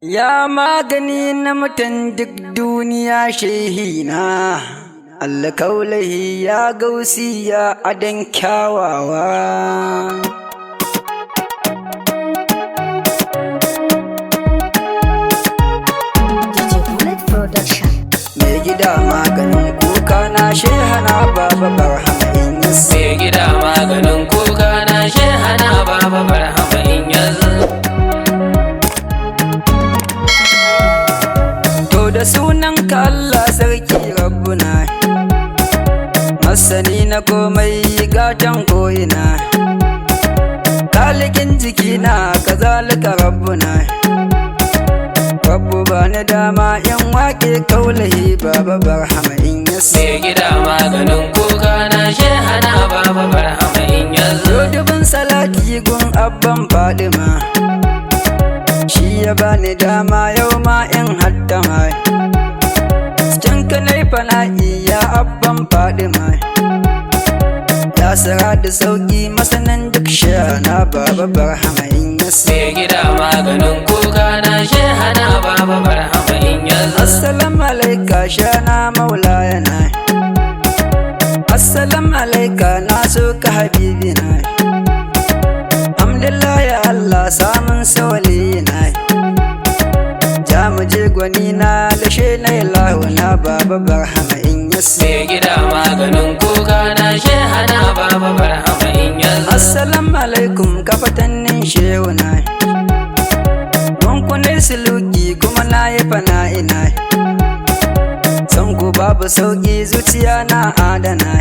Ya magani na mutan duk duniya shehina, Allah kaulahi ya gausi ya adan kyawawa. Mai gida maganin kuka na shehana Baba Barhama inyass. Mai gida maganin kuka na shehana Baba Barhama inyass. Da sunanka Allah sarki rabbuna, masani na komai gatan ko'ina, kalikin jikina kazalika rabbuna. Rabbu bani dama in wake kaulahi Baba Barhama inyass. Mai gida maganin kuka na shehana Baba Barhama inyass. Dubin salati gun abban Fadima, shi ya bani dama yau ma in haddama. Cikin kanai fana'i ya abban Fadima, ya sara da sauki masanan duk shehana Baba Barhama inyass. Mai gida maganin kuka na shehana Baba Barhama inyass. Assalamu alaika shana maulayana, assalamu alaika na so ka habibina. Alhamdulillah ya Allah samun sawalina, ja mu je gwani na lashe na ilahu na Baba Barhama inyass. Mai gida maganin kuka na shehana Baba Barhama inyass. Assalamu alaikum kafatannin shehuna, mun kunar suluki kuma na yi fana'ina. San ku babu sauki zuciya na adana,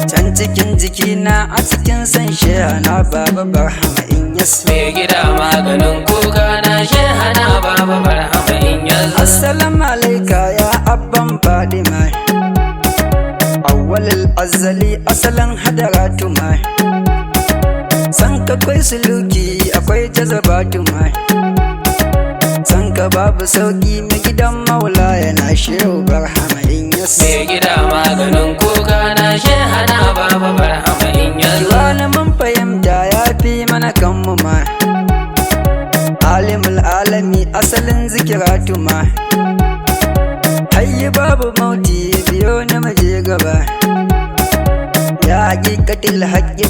can cikin jikina a cikin san shehana Baba Barhama inyass. Mai gida maganin kuka na shehana Baba Barhama inyass. Assalamu alaika ya abban Fadima, awwalul azali asalin hadaratu mai. San ka akwai suluki akwai jazabatu mai, san ka babu sauki na gidan maula yana shehu Barhama inyass. Mai gida maganin kuka na shehana Baba Barhama inyass. Kiwani mun fahimta ya fi mana kanmu ma, alimul alami asalin zikiratu ma. Hayyi babu mauti biyo na maje gaba, ya hakikatil haƙƙi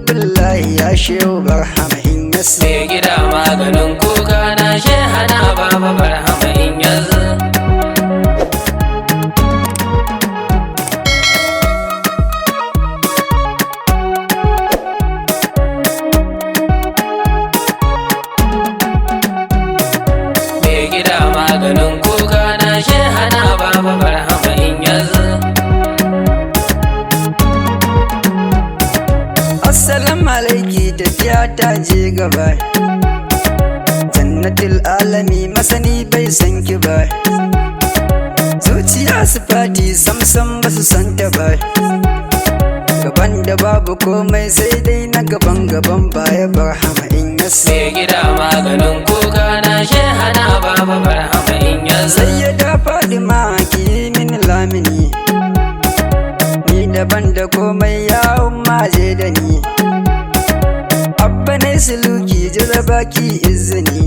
billahi ya shehu Barhama inyass. Mai gida maganin kuka na shehana Baba Barhama inyass. Mai gida maganin kuka na shehana Baba Barhama inyass. Assalamu alaiki tafiya ta je gaba, jannatul alami masani bai san ki ba. Zuciya su fati samsam ba su santa ba, gaban da babu komai sai dai na gaban baya Barhama inyass. Mai gida maganin kuka na shehana Baba Barhama inyass. Sai ya da Fadima ki min lamini, ni daban da komai ya umma je da ni. Abba ne suluki jaraba ki izini,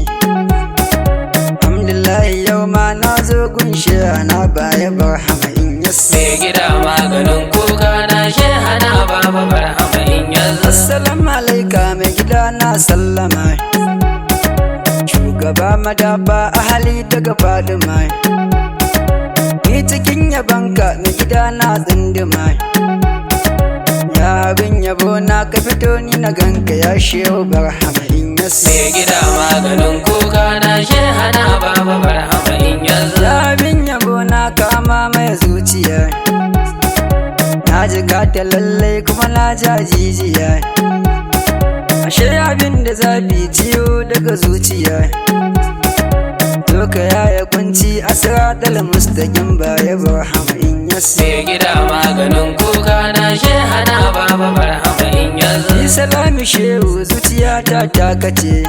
alhamdulillah yau ma na zo gun shehana baya Barhama inyass. Mai gida maganin kuka na shehana Baba Barhama inyass. Assalamu alaika mai gida na sallama, shugaba madafa ahali daga Fadima. Ni cikin yabanka mai gida na tsindima, ya abin yabo na ka fito ni na ganka ya shehu Barhama inyass. Mai gida maganin kuka na shehana Baba Barhama inyass. Ya abin yabo na kama mai zuciya, na jiga ta lallai kuma na ja jijiya. Ashe abin da zafi ciwo daga zuciya, zo ka yaya kunci asiratal mustaqim baya Barhama inyass. Mai gida maganin kuka na shehana Baba Barhama inyass. Ni salami shehu zuciya ta takace,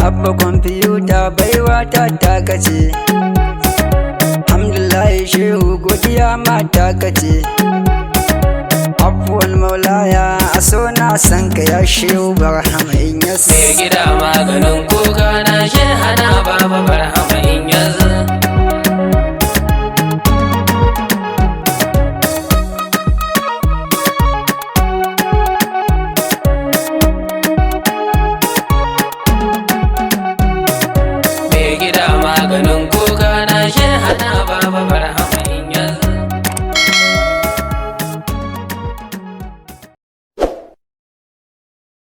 Abba Computer baiwa ta takace. Alhamdulillah shehu godiya ma takace, afuwan maulaya a so na san ka ya shehu Barhama inyass. Mai gida maganin kuka